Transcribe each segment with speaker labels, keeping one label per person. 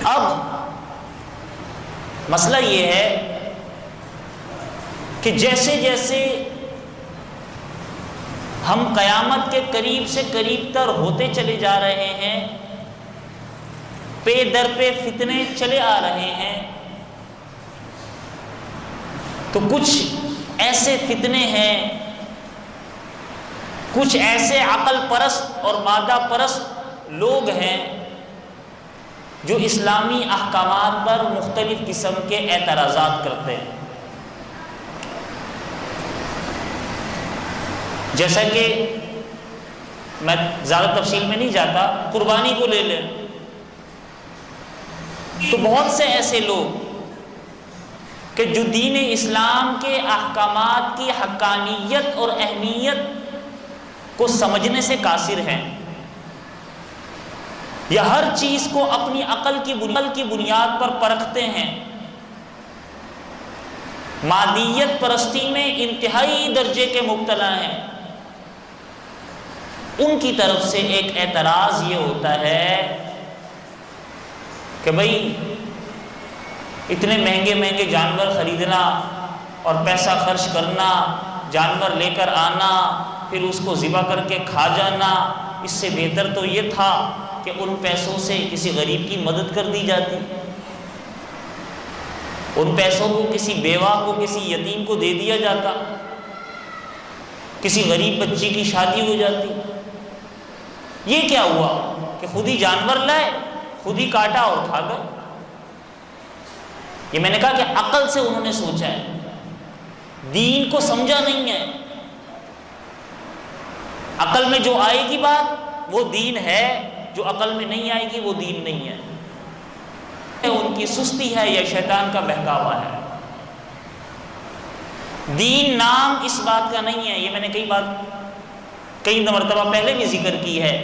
Speaker 1: اب مسئلہ یہ ہے کہ جیسے جیسے ہم قیامت کے قریب سے قریب تر ہوتے چلے جا رہے ہیں، پے در پہ فتنے چلے آ رہے ہیں، تو کچھ ایسے فتنے ہیں، کچھ ایسے عقل پرست اور مادہ پرست لوگ ہیں جو اسلامی احکامات پر مختلف قسم کے اعتراضات کرتے ہیں۔ جیسا کہ میں زیادہ تفصیل میں نہیں جاتا، قربانی کو لے لیں تو بہت سے ایسے لوگ کہ جو دین اسلام کے احکامات کی حقانیت اور اہمیت کو سمجھنے سے قاصر ہیں، یا ہر چیز کو اپنی عقل کی بنیاد پر پرکھتے ہیں، مادیت پرستی میں انتہائی درجے کے مبتلا ہیں، ان کی طرف سے ایک اعتراض یہ ہوتا ہے کہ بھائی اتنے مہنگے مہنگے جانور خریدنا اور پیسہ خرچ کرنا، جانور لے کر آنا، پھر اس کو ذبح کر کے کھا جانا، اس سے بہتر تو یہ تھا کہ ان پیسوں سے کسی غریب کی مدد کر دی جاتی، ان پیسوں کو کسی بیوہ کو، کسی یتیم کو دے دیا جاتا، کسی غریب بچی کی شادی ہو جاتی۔ یہ کیا ہوا کہ خود ہی جانور لائے، خود ہی کاٹا اور کھا گئے؟ یہ میں نے کہا کہ عقل سے انہوں نے سوچا ہے، دین کو سمجھا نہیں ہے۔ عقل میں جو آئے گی بات وہ دین ہے، جو عقل میں نہیں آئے گی وہ دین نہیں ہے۔ ان کی سستی ہے یا شیطان کا بہکاوا ہے۔ دین نام اس بات کا نہیں ہے، یہ میں نے کئی مرتبہ پہلے بھی ذکر کی ہے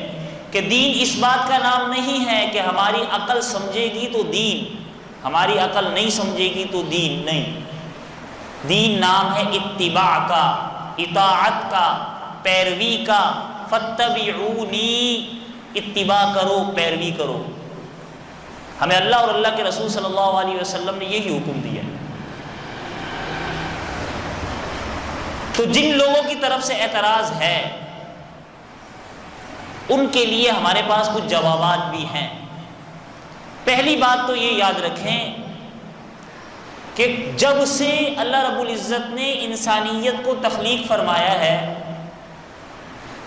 Speaker 1: کہ دین اس بات کا نام نہیں ہے کہ ہماری عقل سمجھے گی تو دین، ہماری عقل نہیں سمجھے گی تو دین نہیں۔ دین نام ہے اتباع کا، اطاعت کا، پیروی کا۔ فاتبعونی، اتباع کرو، پیروی کرو۔ ہمیں اللہ اور اللہ کے رسول صلی اللہ علیہ وسلم نے یہی حکم دیا۔ تو جن لوگوں کی طرف سے اعتراض ہے ان کے لیے ہمارے پاس کچھ جوابات بھی ہیں۔ پہلی بات تو یہ یاد رکھیں کہ جب سے اللہ رب العزت نے انسانیت کو تخلیق فرمایا ہے،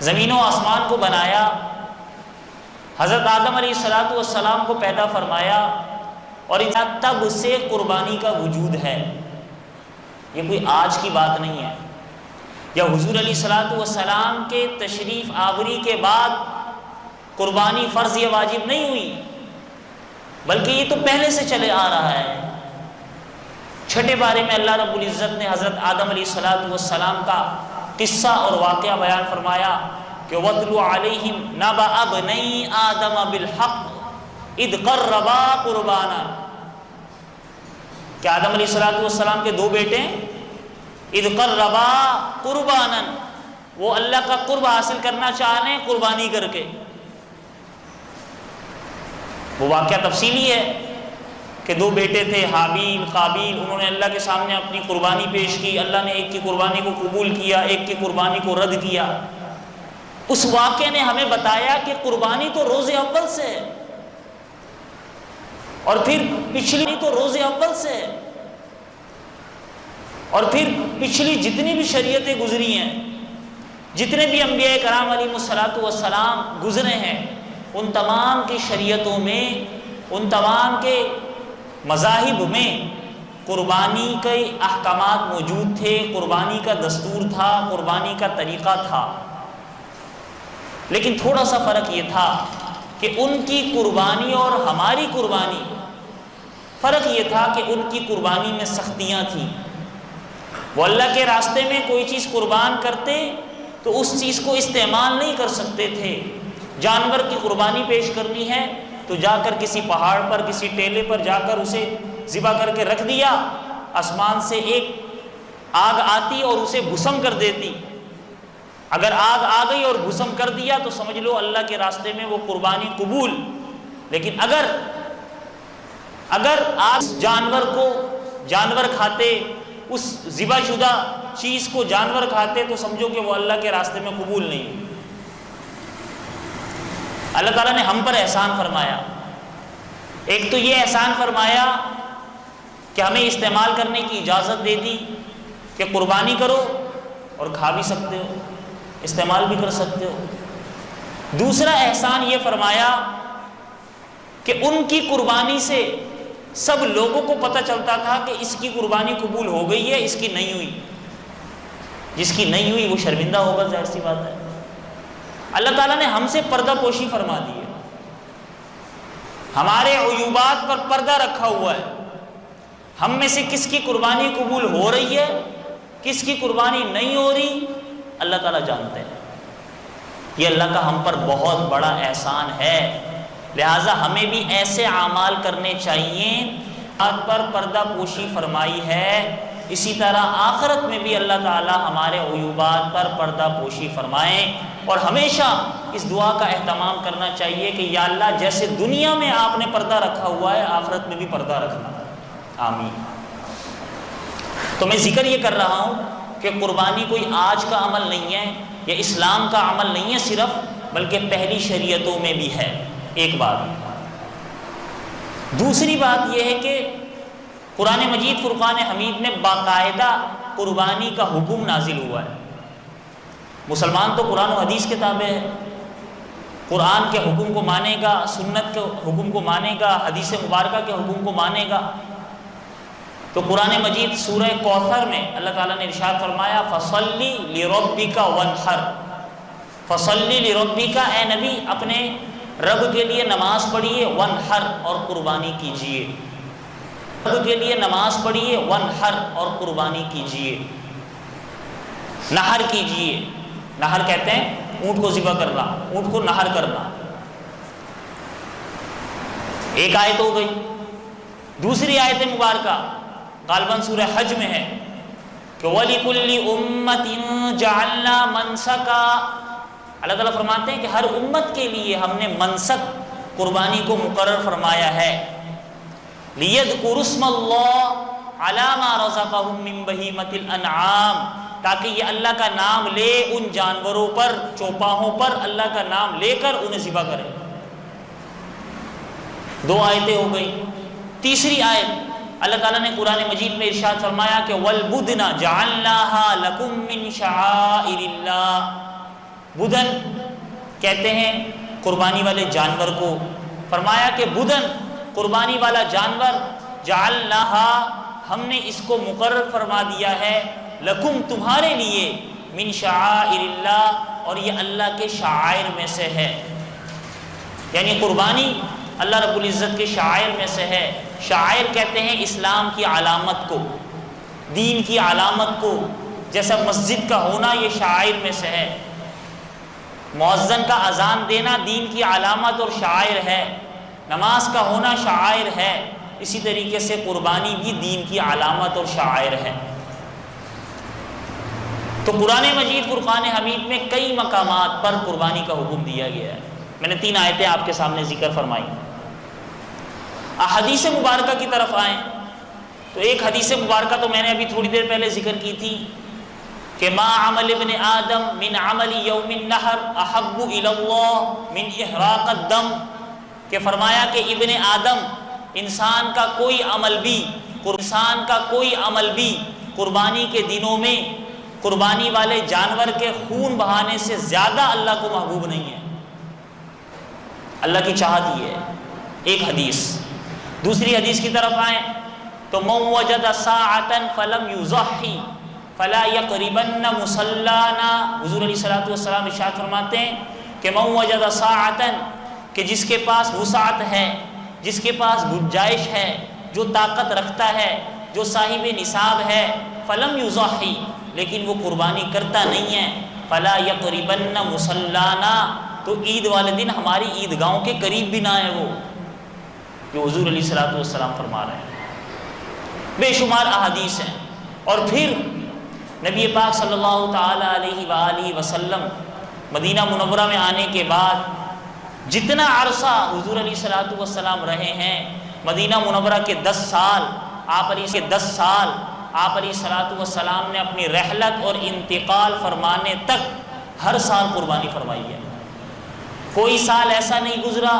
Speaker 1: زمین و آسمان کو بنایا، حضرت آدم علیہ السلام کو پیدا فرمایا، اور تب سے قربانی کا وجود ہے۔ یہ کوئی آج کی بات نہیں ہے، یا حضور علیہ السلام کے تشریف آوری کے بعد قربانی فرض یا واجب نہیں ہوئی، بلکہ یہ تو پہلے سے چلے آ رہا ہے۔ چھٹے بارے میں اللہ رب العزت نے حضرت آدم علیہ السلام کا قصہ اور واقعہ بیان فرمایا کہ وَاتْلُ عَلَيْهِمْ نَبَأَ ابْنَيْ آدَمَ بِالْحَقِّ اِذْ قَرَّبَا قُرْبَانًا، کہ آدم علیہ السلام کے دو بیٹے اِذْ قَرَّبَا قُرْبَانًا، وہ اللہ کا قرب حاصل کرنا چاہ رہے ہیں قربانی کر کے۔ وہ واقعہ تفصیلی ہے کہ دو بیٹے تھے، حابیل قابیل، انہوں نے اللہ کے سامنے اپنی قربانی پیش کی، اللہ نے ایک کی قربانی کو قبول کیا، ایک کی قربانی کو رد کیا۔ اس واقعے نے ہمیں بتایا کہ قربانی تو روز اول سے ہے، اور پھر پچھلی تو روز اول سے ہے، اور پھر پچھلی جتنی بھی شریعتیں گزری ہیں، جتنے بھی انبیاء کرام علیہ السلام گزرے ہیں، ان تمام کی شریعتوں میں، ان تمام کے مذاہب میں قربانی کے احکامات موجود تھے، قربانی کا دستور تھا، قربانی کا طریقہ تھا۔ لیکن تھوڑا سا فرق یہ تھا کہ ان کی قربانی اور ہماری قربانی، فرق یہ تھا کہ ان کی قربانی میں سختیاں تھیں۔ وہ اللہ کے راستے میں کوئی چیز قربان کرتے تو اس چیز کو استعمال نہیں کر سکتے تھے۔ جانور کی قربانی پیش کرنی ہے تو جا کر کسی پہاڑ پر، کسی ٹیلے پر جا کر اسے ذبح کر کے رکھ دیا، آسمان سے ایک آگ آتی اور اسے بھسم کر دیتی۔ اگر آگ آ گئی اور بھسم کر دیا تو سمجھ لو اللہ کے راستے میں وہ قربانی قبول۔ لیکن اگر اگر آپ جانور کھاتے، اس ذبح شدہ چیز کو جانور کھاتے، تو سمجھو کہ وہ اللہ کے راستے میں قبول نہیں۔ اللہ تعالیٰ نے ہم پر احسان فرمایا، ایک تو یہ احسان فرمایا کہ ہمیں استعمال کرنے کی اجازت دے دی کہ قربانی کرو اور کھا بھی سکتے ہو، استعمال بھی کر سکتے ہو۔ دوسرا احسان یہ فرمایا کہ ان کی قربانی سے سب لوگوں کو پتہ چلتا تھا کہ اس کی قربانی قبول ہو گئی ہے، اس کی نہیں ہوئی۔ جس کی نہیں ہوئی وہ شرمندہ ہوگا، ظاہر سی بات ہے۔ اللہ تعالیٰ نے ہم سے پردہ پوشی فرما دی ہے، ہمارے عیوبات پر پردہ رکھا ہوا ہے۔ ہم میں سے کس کی قربانی قبول ہو رہی ہے، کس کی قربانی نہیں ہو رہی، اللہ تعالیٰ جانتے ہیں۔ یہ اللہ کا ہم پر بہت بڑا احسان ہے، لہٰذا ہمیں بھی ایسے اعمال کرنے چاہیے آپ پر پردہ پوشی فرمائی ہے، اسی طرح آخرت میں بھی اللہ تعالیٰ ہمارے عیوبات پر پردہ پوشی فرمائیں۔ اور ہمیشہ اس دعا کا اہتمام کرنا چاہیے کہ یا اللہ جیسے دنیا میں آپ نے پردہ رکھا ہوا ہے، آخرت میں بھی پردہ رکھنا، آمین۔ تو میں ذکر یہ کر رہا ہوں کہ قربانی کوئی آج کا عمل نہیں ہے یا اسلام کا عمل نہیں ہے صرف، بلکہ پہلی شریعتوں میں بھی ہے، ایک بات۔ دوسری بات یہ ہے کہ قرآن مجید فرقان حمید میں باقاعدہ قربانی کا حکم نازل ہوا ہے۔ مسلمان تو قرآن و حدیث کے تابع ہے، قرآن کے حکم کو مانے گا، سنت کے حکم کو مانے گا، حدیث مبارکہ کے حکم کو مانے گا۔ تو قرآن مجید سورہ کوثر میں اللہ تعالیٰ نے ارشاد فرمایا فَصَلِّ لِرَبِّكَ وَانْحَرْ، فَصَلِّ لِرَبِّكَ، اے نبی اپنے رب کے لیے نماز پڑھیے، وَانْحَرْ، اور قربانی کیجیے۔ رب کے لیے نماز پڑھیے، وَانْحَرْ، اور قربانی کیجیے، نہر کیجیے۔ نہر کہتے ہیں اونٹ کو ذبح کرنا، اونٹ کو نہر کرنا۔ ایک آیت ہو گئی۔ دوسری آیت مبارکہ غالباً سورہ حج میں ہے کہ وَلِكُلِّ أُمَّةٍ جَعَلْنَا مَنْسَكًا، اللہ تعالیٰ فرماتے ہیں کہ ہر امت کے لیے ہم نے منسک قربانی کو مقرر فرمایا ہے، لِيَذْكُرُوا اسْمَ اللَّهِ عَلَىٰ مَا رَزَقَهُم مِّن بَهِيمَةِ الْأَنْعَامِ، تاکہ یہ اللہ کا نام لے ان جانوروں پر، چوپاہوں پر اللہ کا نام لے کر انہیں ذبح کرے۔ دو آیتیں ہو گئی۔ تیسری آیت اللہ تعالیٰ نے قرآن مجید میں ارشاد فرمایا کہ وَالْبُدْنَ جَعَلْنَاهَا لَكُم مِّن شَعَائِرِ اللَّهِ، بدن کہتے ہیں قربانی والے جانور کو۔ فرمایا کہ بدن قربانی والا جانور، جَعَلْنَاهَا، ہم نے اس کو مقرر فرما دیا ہے، لَكُم، تمہارے لیے، مِن شَعَائِرِ اللَّهِ، اور یہ اللہ کے شعائر میں سے ہے۔ یعنی قربانی اللہ رب العزت کے شعائر میں سے ہے۔ شعائر کہتے ہیں اسلام کی علامت کو، دین کی علامت کو، جیسا مسجد کا ہونا یہ شعائر میں سے ہے، مؤذن کا اذان دینا دین کی علامت اور شعائر ہے، نماز کا ہونا شعائر ہے، اسی طریقے سے قربانی بھی دین کی علامت اور شعائر ہے۔ تو قرآن مجید فرقان حمید میں کئی مقامات پر قربانی کا حکم دیا گیا ہے۔ میں نے 3 آیتیں آپ کے سامنے ذکر فرمائی۔ احادیث مبارکہ کی طرف آئیں تو ایک حدیث مبارکہ تو میں نے ابھی تھوڑی دیر پہلے ذکر کی تھی کہ ما عمل ابن آدم من عمل یوم النحر احب الی اللہ من احراق الدم، کہ فرمایا کہ ابن آدم انسان کا کوئی عمل بھی قربانی کے دنوں میں قربانی والے جانور کے خون بہانے سے زیادہ اللہ کو محبوب نہیں ہے۔ اللہ کی چاہت یہ ہے، ایک حدیث۔ دوسری حدیث کی طرف آئیں تو من وجد ساعتا فلم یضحی فلا یقربن مصلانا، حضور علیہ الصلوۃ والسلام ارشاد فرماتے ہیں کہ من وجد ساعتا، کہ جس کے پاس وسعت ہے، جس کے پاس گنجائش ہے، جو طاقت رکھتا ہے، جو صاحب نصاب ہے، فلم یضحی، لیکن وہ قربانی کرتا نہیں ہے، فلا یقربن مصلانا، تو عید والے دن ہماری عیدگاہوں کے قریب بھی نہ ہے وہ، جو حضور علیہ الصلوۃ والسلام فرما رہے ہیں۔ بے شمار احادیث ہیں۔ اور پھر نبی پاک صلی اللہ تعالی علیہ وآلہ وسلم مدینہ منورہ میں آنے کے بعد جتنا عرصہ حضور علیہ الصلوۃ والسلام رہے ہیں، مدینہ منورہ کے 10 سال آپ علیہ الصلوۃ والسلام نے اپنی رحلت اور انتقال فرمانے تک ہر سال قربانی فرمائی ہے۔ کوئی سال ایسا نہیں گزرا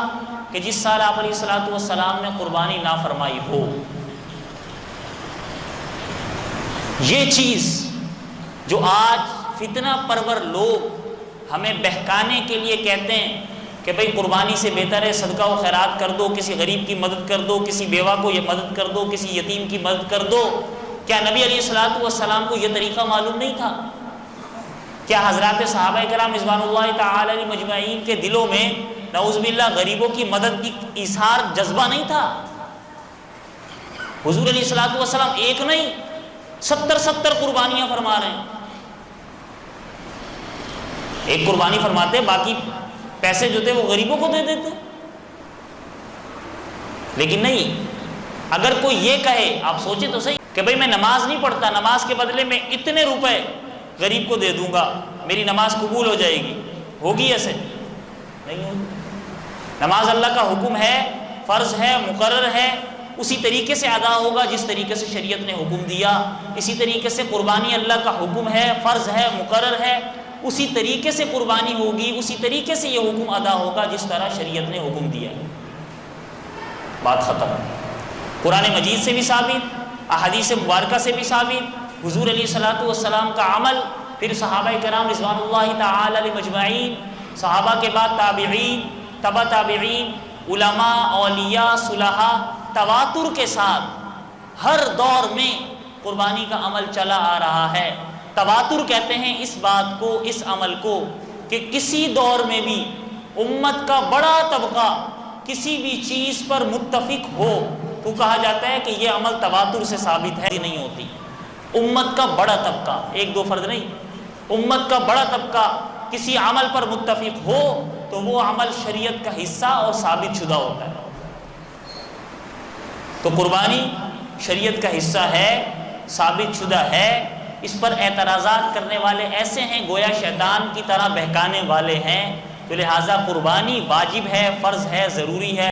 Speaker 1: کہ جس سال آپ علیہ الصلوۃ والسلام نے قربانی نہ فرمائی ہو۔ یہ چیز جو آج فتنہ پرور لوگ ہمیں بہکانے کے لیے کہتے ہیں کہ بھئی قربانی سے بہتر ہے صدقہ و خیرات کر دو، کسی غریب کی مدد کر دو، کسی بیوہ کو یہ مدد کر دو، کسی یتیم کی مدد کر دو، کیا نبی علیہ الصلوۃ والسلام کو یہ طریقہ معلوم نہیں تھا؟ کیا حضرات صحابہ کرام رضوان اللہ تعالی علیہ مجمعین کے دلوں میں نعوذ باللہ غریبوں کی مدد کی ایثار جذبہ نہیں تھا؟ حضور علیہ الصلوۃ والسلام ایک نہیں 70 قربانیاں فرما رہے ہیں۔ ایک قربانی فرماتے باقی پیسے جو تھے وہ غریبوں کو دے دیتے، لیکن نہیں۔ اگر کوئی یہ کہے، آپ سوچیں تو صحیح، کہ بھئی میں نماز نہیں پڑھتا، نماز کے بدلے میں اتنے روپے غریب کو دے دوں گا، میری نماز قبول ہو جائے گی، ہوگی ایسے؟ نہیں ہوگی۔ نماز اللہ کا حکم ہے، فرض ہے، مقرر ہے، اسی طریقے سے ادا ہوگا جس طریقے سے شریعت نے حکم دیا۔ اسی طریقے سے قربانی اللہ کا حکم ہے، فرض ہے، مقرر ہے، اسی طریقے سے قربانی ہوگی، اسی طریقے سے یہ حکم ادا ہوگا جس طرح شریعت نے حکم دیا ہے۔ بات ختم۔ قرآن مجید سے بھی ثابت، احادیث مبارکہ سے بھی ثابت، حضور علیہ الصلوۃ والسلام کا عمل، پھر صحابہ کرام رضوان اللہ تعالی علیہ مجمعین، صحابہ کے بعد تابعین، تبع تابعین، علماء، اولیاء، صلحاء، تواتر کے ساتھ ہر دور میں قربانی کا عمل چلا آ رہا ہے۔ تواتر کہتے ہیں اس بات کو، اس عمل کو، کہ کسی دور میں بھی امت کا بڑا طبقہ کسی بھی چیز پر متفق ہو تو کہا جاتا ہے کہ یہ عمل تواتر سے ثابت ہے، نہیں ہوتی۔ امت کا بڑا طبقہ، ایک دو فرد نہیں، امت کا بڑا طبقہ کسی عمل پر متفق ہو تو وہ عمل شریعت کا حصہ اور ثابت شدہ ہوتا ہے۔ تو قربانی شریعت کا حصہ ہے، ثابت شدہ ہے۔ اس پر اعتراضات کرنے والے ایسے ہیں گویا شیطان کی طرح بہکانے والے ہیں، تو لہٰذا قربانی واجب ہے، فرض ہے، ضروری ہے۔